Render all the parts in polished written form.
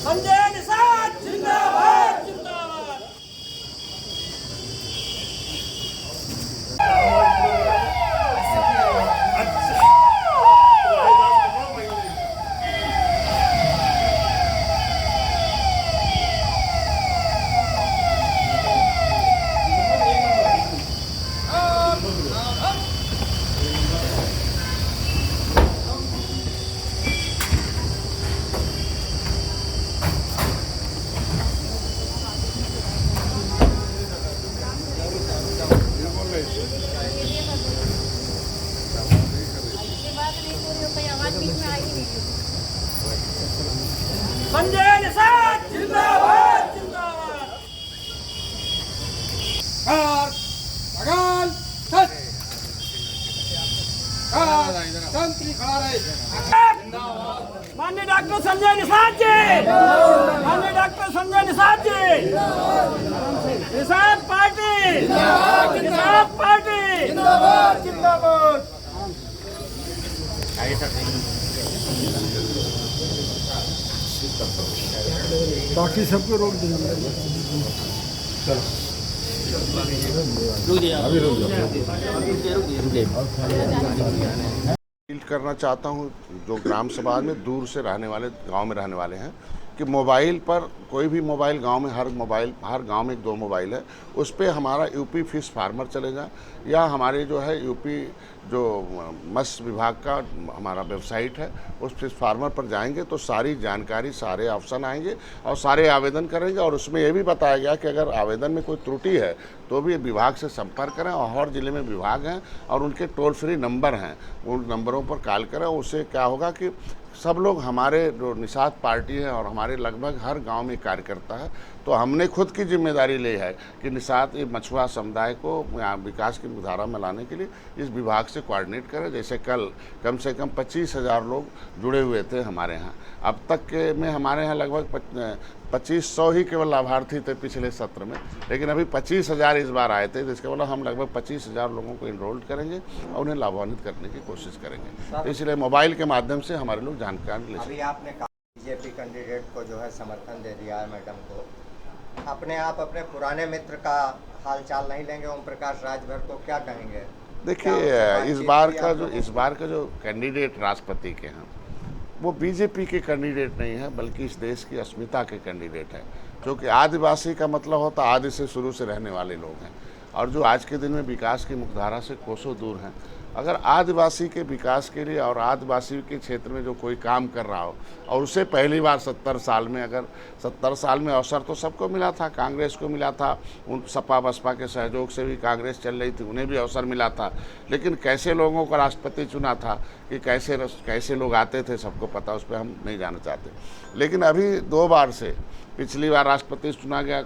संजय निषाद जिंदाबाद जिंदाबाद। संजय निषाद जिंदाबाद जिंदाबाद। माननीय डॉक्टर संजय निषाद जी, माननीय doctor Sanjay Nishad ji, Nishad party Nishad party जिंदाबाद जिंदाबाद। बाकी सबको रोक देंगे। अपील करना चाहता हूं जो ग्राम सभा में दूर से रहने वाले, गांव में रहने वाले हैं, कि मोबाइल पर कोई भी मोबाइल गांव में हर गांव में 1-2 मोबाइल है, उस पर हमारा यूपी फिश फार्मर चलेगा या हमारे जो है यूपी जो मत्स्य विभाग का हमारा वेबसाइट है उस फिश फार्मर पर जाएंगे तो सारी जानकारी, सारे ऑप्शन आएंगे और सारे आवेदन करेंगे। और उसमें यह भी बताया गया कि अगर आवेदन में कोई त्रुटि है तो भी विभाग से संपर्क करें और हर जिले में विभाग हैं और उनके टोल फ्री नंबर हैं, उन नंबरों पर कॉल करें। उससे क्या होगा कि सब लोग, हमारे जो निषाद पार्टी है और हमारे लगभग हर गांव में कार्यकर्ता है, तो हमने खुद की जिम्मेदारी ली है कि निषाद मछुआ समुदाय को विकास की धारा में लाने के लिए इस विभाग से कोऑर्डिनेट करें। जैसे कल कम से कम 25,000 लोग जुड़े हुए थे हमारे यहाँ। अब तक के में हमारे यहाँ लगभग 2500 ही केवल लाभार्थी थे पिछले सत्र में, लेकिन अभी 25,000 इस बार आए थे, जिसके मतलब हम लगभग 25,000 लोगों को इनरोल्ड करेंगे और उन्हें लाभान्वित करने की कोशिश करेंगे। इसलिए मोबाइल के माध्यम से हमारे लोग जानकारी ले। अभी आपने कहा बीजेपी कैंडिडेट को जो है समर्थन दे दिया है मैडम को, अपने आप अपने पुराने मित्र का हालचाल नहीं लेंगे? ओम प्रकाश राजभर को क्या कहेंगे? देखिए, इस बार का जो कैंडिडेट राष्ट्रपति के हैं वो बीजेपी के कैंडिडेट नहीं है, बल्कि इस देश की अस्मिता के कैंडिडेट है। क्योंकि आदिवासी का मतलब होता आदि से, शुरू से रहने वाले लोग हैं और जो आज के दिन में विकास की मुख्यधारा से कोसों दूर हैं। अगर आदिवासी के विकास के लिए और आदिवासी के क्षेत्र में जो कोई काम कर रहा हो और उसे पहली बार 70 साल में, अगर 70 साल में अवसर तो सबको मिला था, कांग्रेस को मिला था, उन सपा बसपा के सहयोग से भी कांग्रेस चल रही थी, उन्हें भी अवसर मिला था, लेकिन कैसे लोगों को राष्ट्रपति चुना था कि कैसे लोग आते थे सबको पता, उस पर हम नहीं जाना चाहते। लेकिन अभी 2 बार से, पिछली बार राष्ट्रपति चुना गया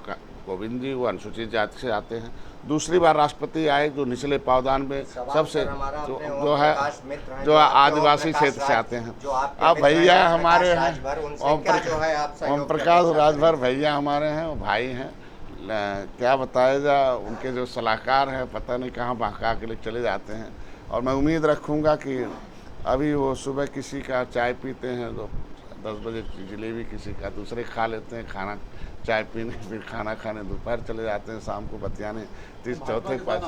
कोविंद जी, वो अनुसूचित जाति से आते हैं, दूसरी बार राष्ट्रपति आए जो निचले पावदान में सबसे जो आदिवासी क्षेत्र से आते हैं। अब भैया हमारे हैं ओम प्रकाश राजभर भैया हमारे हैं, वो भाई हैं, क्या बताया जा, उनके जो सलाहकार हैं पता नहीं कहाँ बहका के लिए चले जाते हैं। और मैं उम्मीद रखूँगा कि अभी वो सुबह किसी का चाय पीते हैं तो 10 बजे जलेबी किसी का, दूसरे खा लेते हैं खाना, चाय पीने, फिर खाना खाने दोपहर चले जाते हैं, शाम को बतियाने, 30-34 के पास।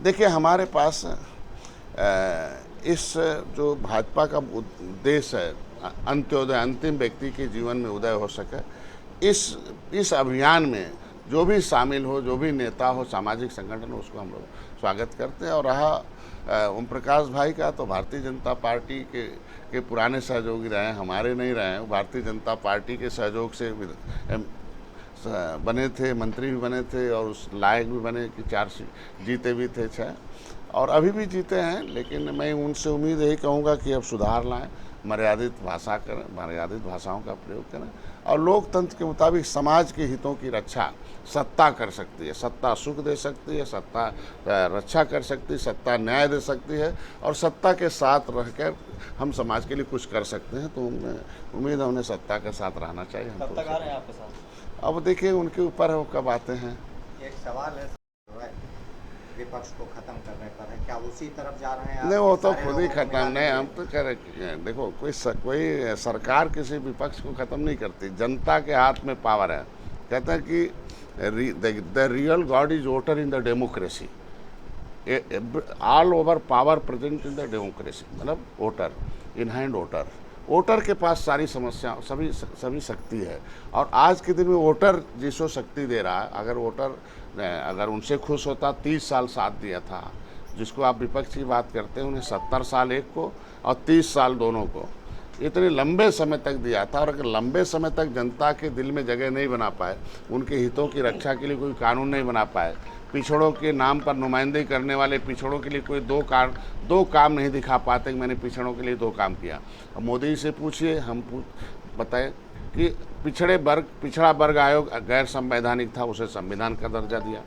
देखिए, हमारे पास इस जो भाजपा का उद्देश्य है अंत्योदय, अंतिम व्यक्ति के जीवन में उदय हो सके, इस अभियान में जो भी शामिल हो, जो भी नेता हो, सामाजिक संगठन हो, उसको हम लोग स्वागत करते हैं। और रहा ओम प्रकाश भाई का, तो भारतीय जनता पार्टी के पुराने सहयोगी रहे हैं, हमारे नहीं रहे हैं। भारतीय जनता पार्टी के सहयोग से बने थे, मंत्री भी बने थे और उस लायक भी बने कि 4 सीट जीते भी थे, 6 और अभी भी जीते हैं। लेकिन मैं उनसे उम्मीद यही कहूँगा कि अब सुधार लाएं, मर्यादित भाषा करें, मर्यादित भाषाओं का प्रयोग करें और लोकतंत्र के मुताबिक समाज के हितों की रक्षा सत्ता कर सकती है। सत्ता सुख दे सकती है, सत्ता रक्षा कर सकती है, सत्ता न्याय दे सकती है और सत्ता के साथ रहकर हम समाज के लिए कुछ कर सकते हैं। तो उम्मीद है उन्हें सत्ता के साथ रहना चाहिए। कब तक आ रहे हैं आपके साथ? अब देखिए उनके ऊपर है, वो कब आते हैं। एक सवाल है, विपक्ष को खत्म करने पर है, क्या उसी तरफ जा रहे हैं आप? नहीं, वो तो सारे खुद ही लोगों को खत्म मिला नहीं, के? हम तो कह रहे हैं, देखो कोई सरकार किसी विपक्ष को खत्म नहीं करती, जनता के हाथ में पावर है। कहते हैं कि the real God is voter in the democracy, all over power present in the democracy, मतलब वोटर इन हैंड, वोटर के पास सारी समस्या सभी शक्ति है। और आज के दिन में वोटर जिसको शक्ति दे रहा है, अगर वोटर अगर उनसे खुश होता, 30 साल साथ दिया था, जिसको आप विपक्ष की बात करते हैं, उन्हें 70 साल एक को और 30 साल दोनों को, इतने लंबे समय तक दिया था। और अगर लंबे समय तक जनता के दिल में जगह नहीं बना पाए, उनके हितों की रक्षा के लिए कोई कानून नहीं बना पाए, पिछड़ों के नाम पर नुमाइंदगी करने वाले पिछड़ों के लिए कोई दो काम नहीं दिखा पाते कि मैंने पिछड़ों के लिए 2 काम किया। अब मोदी जी से पूछिए, बताएं कि पिछड़ा वर्ग आयोग गैर संवैधानिक था, उसे संविधान का दर्जा दिया।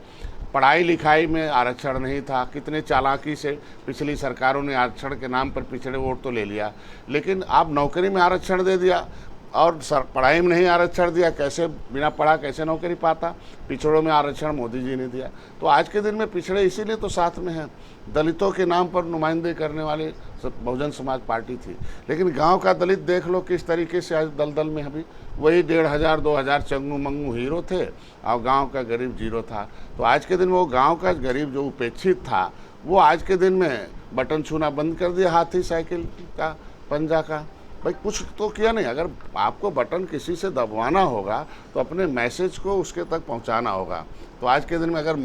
पढ़ाई लिखाई में आरक्षण नहीं था, कितने चालाकी से पिछली सरकारों ने आरक्षण के नाम पर पिछड़े वोट तो ले लिया, लेकिन आप नौकरी में आरक्षण दे दिया और पढ़ाई में नहीं आरक्षण दिया। कैसे बिना पढ़ा कैसे नौकरी पाता? पिछड़ों में आरक्षण मोदी जी ने दिया। तो आज के दिन में पिछड़े इसीलिए तो साथ में हैं। दलितों के नाम पर नुमाइंदगी करने वाली बहुजन समाज पार्टी थी, लेकिन गांव का दलित देख लो किस तरीके से आज दलदल में। अभी वही 1,500 2,000 चंगू मंगू हीरो थे और गांव का गरीब जीरो था। तो आज के दिन में वो गांव का गरीब जो उपेक्षित था, वो आज के दिन में बटन छूना बंद कर दिया, हाथी साइकिल का पंजा का। भाई कुछ तो किया नहीं। अगर आपको बटन किसी से दबवाना होगा तो अपने मैसेज को उसके तक पहुंचाना होगा। तो आज के दिन में अगर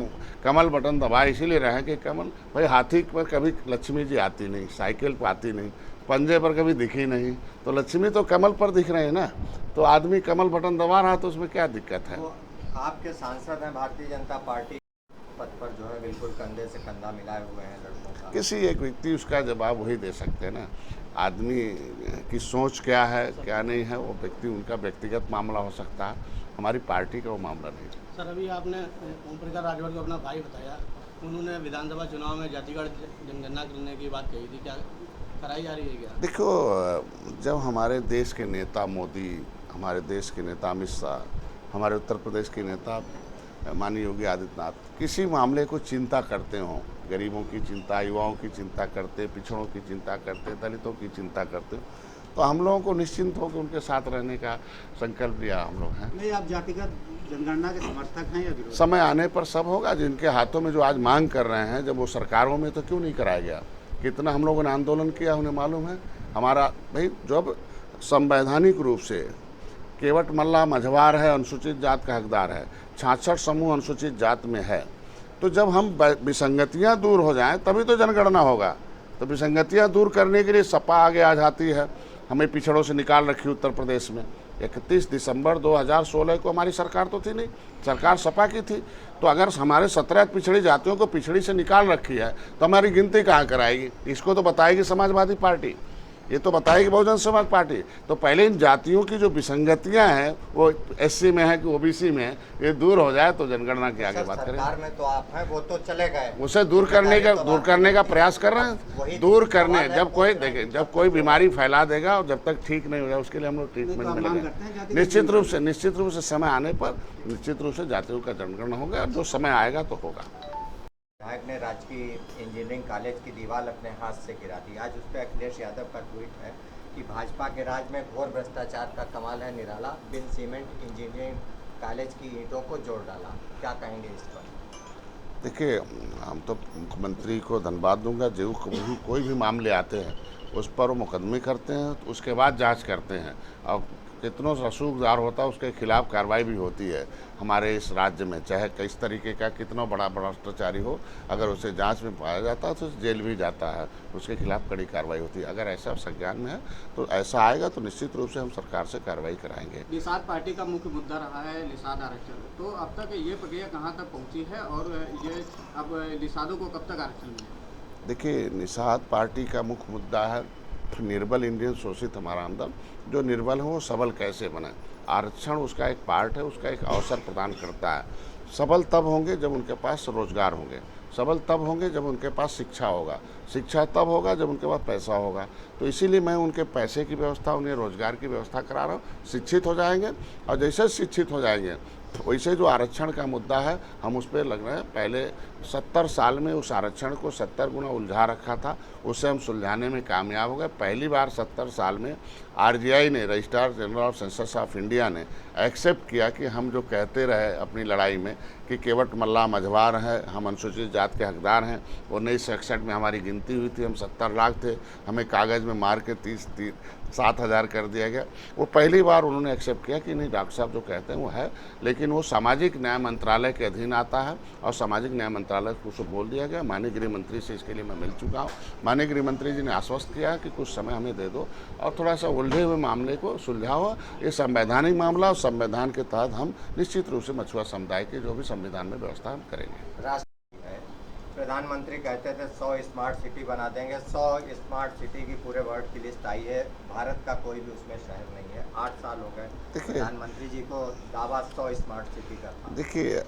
कमल बटन दबाए इसीलिए रहे कि कमल, भाई हाथी पर कभी लक्ष्मी जी आती नहीं, साइकिल पर आती नहीं, पंजे पर कभी दिखी नहीं, तो लक्ष्मी तो कमल पर दिख रहे हैं ना। तो आदमी कमल बटन दबा रहा तो उसमें क्या दिक्कत है? तो आपके सांसद हैं भारतीय जनता पार्टी पद पर, जो है बिल्कुल कंधे से कंधा मिलाए हुए हैं लड़कों का। किसी एक व्यक्ति उसका जवाब वही दे सकते हैं ना। आदमी की सोच क्या है क्या नहीं है, वो व्यक्ति उनका व्यक्तिगत मामला हो सकता है, हमारी पार्टी का वो मामला नहीं। सर, अभी आपने ओम प्रकाश राजभर को अपना भाई बताया, उन्होंने विधानसभा चुनाव में जातिगत जनगणना करने की बात कही थी, क्या कराई जा रही है क्या? देखो, जब हमारे देश के नेता मोदी, हमारे देश के नेता अमित शाह, हमारे उत्तर प्रदेश के नेता माननीय योगी आदित्यनाथ किसी मामले को चिंता करते हों, गरीबों की चिंता, युवाओं की चिंता करते, पिछड़ों की चिंता करते, दलितों की चिंता करते, तो हम लोगों को निश्चिंत होकर उनके साथ रहने का संकल्प लिया हम लोग हैं। नहीं, आप जातिगत जनगणना के समर्थक हैं या विरोध? समय आने पर सब होगा। जिनके हाथों में जो आज मांग कर रहे हैं, जब वो सरकारों में तो क्यों नहीं कराया गया? कितना हम लोगों ने आंदोलन किया, उन्हें मालूम है। हमारा भाई जब संवैधानिक रूप से केवट मल्ला मझवार है, अनुसूचित जात का हकदार है, 66 समूह अनुसूचित जात में है, तो जब हम विसंगतियां दूर हो जाएं तभी तो जनगणना होगा। तो विसंगतियां दूर करने के लिए सपा आगे आ जाती है। हमें पिछड़ों से निकाल रखी उत्तर प्रदेश में। 31 दिसंबर 2016 को हमारी सरकार तो थी नहीं, सरकार सपा की थी। तो अगर हमारे 17 पिछड़ी जातियों को पिछड़ी से निकाल रखी है तो हमारी गिनती कहाँ कराएगी? इसको तो बताएगी समाजवादी पार्टी, ये तो बताएगी बहुजन समाज पार्टी। तो पहले इन जातियों की जो विसंगतियां हैं, वो एससी में है कि ओबीसी में है, ये दूर हो जाए तो जनगणना की आगे बात करें। सरकार में तो आप हैं, वो तो चले गए, उसे दूर करने का प्रयास कर रहे हैं। दूर करने, जब कोई देखे, जब कोई बीमारी फैला देगा और जब तक ठीक नहीं हो जाए उसके लिए हम लोग ट्रीटमेंट में लगे। निश्चित रूप से समय आने पर निश्चित रूप से जातियों का जनगणना होगा। जो समय आएगा तो होगा। विधायक ने राजकीय इंजीनियरिंग कॉलेज की दीवार अपने हाथ से गिरा दी। आज उस पर अखिलेश यादव का ट्वीट है कि भाजपा के राज में घोर भ्रष्टाचार का कमाल है निराला, बिन सीमेंट इंजीनियरिंग कॉलेज की ईंटों को जोड़ डाला। क्या कहेंगे इस पर? देखिए, हम तो मुख्यमंत्री को धन्यवाद दूंगा। जो कोई भी मामले आते हैं उस पर वो मुकदमे करते हैं, तो उसके बाद जांच करते हैं और कितनों रसूखदार होता है उसके खिलाफ कार्रवाई भी होती है हमारे इस राज्य में। चाहे किस तरीके का कितना बड़ा भ्रष्टाचारी हो, अगर उसे जांच में पाया जाता है तो जेल भी जाता है, उसके खिलाफ कड़ी कार्रवाई होती है। अगर ऐसा संज्ञान में है तो ऐसा आएगा तो निश्चित रूप से हम सरकार से कार्रवाई कराएंगे। निषाद पार्टी का मुख्य मुद्दा रहा है निषाद आरक्षण, तो अब तक ये प्रक्रिया कहाँ तक पहुँची है और ये अब निषादों को कब तक आरक्षण मिलेगा? देखिए, निषाद पार्टी का मुख्य मुद्दा है निर्बल इंडियन शोषित हमारा आमदन। जो निर्बल हो वो सबल कैसे बने? आरक्षण उसका एक पार्ट है, उसका एक अवसर प्रदान करता है। सबल तब होंगे जब उनके पास रोजगार होंगे, सबल तब होंगे जब उनके पास शिक्षा होगा, शिक्षा तब होगा जब उनके पास पैसा होगा। तो इसीलिए मैं उनके पैसे की व्यवस्था, उन्हें रोजगार की व्यवस्था करा रहा हूँ। शिक्षित हो जाएंगे और जैसे शिक्षित हो जाएंगे वैसे जो आरक्षण का मुद्दा है हम उस पर लग रहे हैं। पहले 70 साल में उस आरक्षण को 70 गुना उलझा रखा था, उसे हम सुलझाने में कामयाब हो गए। पहली बार 70 साल में RGI ने, registrar general of census of India ने एक्सेप्ट किया कि हम जो कहते रहे अपनी लड़ाई में कि केवट मल्ला मझवार है, हम अनुसूचित जात के हकदार हैं। 1961 में हमारी गिनती हुई थी, हम 70 लाख थे, हमें कागज़ में मार के 7,000 कर दिया गया। वो पहली बार उन्होंने एक्सेप्ट किया कि नहीं, डॉक्टर साहब जो कहते हैं वो है, लेकिन वो सामाजिक न्याय मंत्रालय के अधीन आता है और सामाजिक न्याय मंत्रालय को उसे बोल दिया गया। माननीय गृह मंत्री से इसके लिए मैं मिल चुका हूँ। माननीय गृह मंत्री जी ने आश्वस्त किया कि कुछ समय हमें दे दो और थोड़ा सा उलझे हुए मामले को सुलझाओ। ये संवैधानिक मामला और संविधान के तहत हम निश्चित रूप से मछुआ समुदाय की जो भी संविधान में व्यवस्था हम करेंगे। राष्ट्र है, प्रधानमंत्री कहते थे 100 स्मार्ट सिटी बना देंगे। 100 स्मार्ट सिटी की पूरे वर्ल्ड की लिस्ट आई है, भारत का कोई भी उसमें शहर नहीं है। 8 साल हो गए प्रधानमंत्री जी को दावा 100 स्मार्ट सिटी का था। देखिए,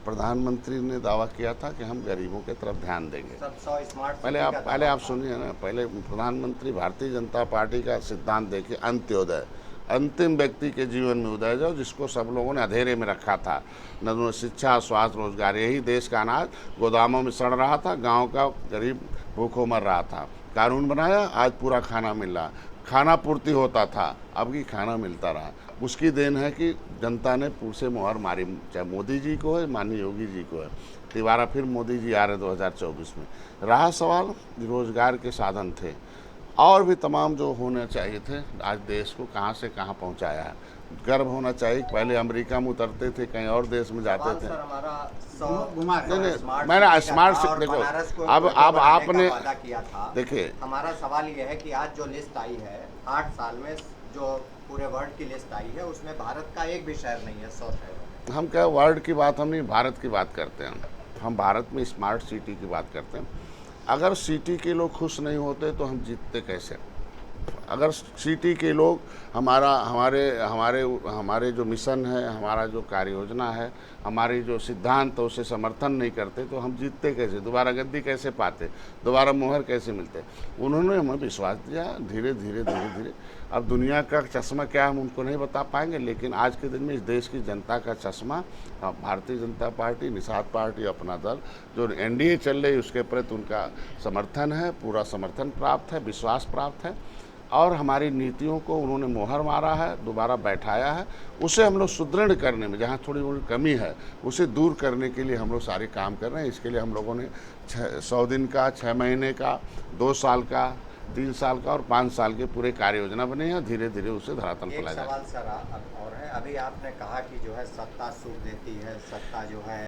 प्रधानमंत्री ने दावा किया था कि हम गरीबों की तरफ ध्यान देंगे। सब 100 स्मार्ट पहले आप सुनिए ना, पहले प्रधानमंत्री भारतीय जनता पार्टी का सिद्धांत देखिए, अंत्योदय, अंतिम व्यक्ति के जीवन में उदय जाओ, जिसको सब लोगों ने अंधेरे में रखा था। न शिक्षा, स्वास्थ्य, रोजगार, यही देश का अनाज गोदामों में सड़ रहा था, गांव का गरीब भूखों मर रहा था। कानून बनाया, आज पूरा खाना मिल रहा, खाना पूर्ति होता था, अब की खाना मिलता रहा। उसकी देन है कि जनता ने पूरे मुहर मारी, चाहे मोदी जी को है, माननीय योगी जी को है। दोबारा फिर मोदी जी आ रहे 2024 में। रहा सवाल, रोजगार के साधन थे और भी तमाम जो होने चाहिए थे, आज देश को कहाँ से कहाँ पहुँचाया है। गर्व होना चाहिए, पहले अमेरिका में उतरते थे, कहीं और देश में जाते थे। नहीं, मैंने स्मार्ट देखो, अब आपने किया था। देखिए, हमारा सवाल ये है कि आज जो लिस्ट आई है 8 साल में, जो पूरे वर्ल्ड की लिस्ट आई है, उसमें भारत का एक भी शहर नहीं है। 100 शहर। हम क्या वर्ल्ड की बात, हम नहीं भारत की बात करते हैं। हम भारत में स्मार्ट सिटी की बात करते हैं। अगर सिटी के लोग खुश नहीं होते तो हम जीतते कैसे? अगर सिटी के लोग हमारे जो मिशन है, हमारा जो कार्य योजना है, हमारी जो सिद्धांत है उसे समर्थन नहीं करते तो हम जीतते कैसे? दोबारा गद्दी कैसे पाते? दोबारा मोहर कैसे मिलते? उन्होंने हमें विश्वास दिया। धीरे धीरे अब दुनिया का चश्मा क्या हम उनको नहीं बता पाएंगे, लेकिन आज के दिन में इस देश की जनता का चश्मा भारतीय जनता पार्टी, निषाद पार्टी, अपना दल जो NDA चल रही उसके प्रति उनका समर्थन है, पूरा समर्थन प्राप्त है, विश्वास प्राप्त है और हमारी नीतियों को उन्होंने मोहर मारा है, दोबारा बैठाया है। उसे हम लोग सुदृढ़ करने में जहाँ थोड़ी मोड़ी कमी है उसे दूर करने के लिए हम लोग सारे काम कर रहे हैं। इसके लिए हम लोगों ने 100 दिन का, 6 महीने का, 2 साल का, 3 साल का और 5 साल के पूरे कार्य योजना बने हैं। धीरे धीरे उसे धरातल पर लाया जाए। सवाल सर और है, अभी आपने कहा कि जो है सत्ता सुख देती है, सत्ता जो है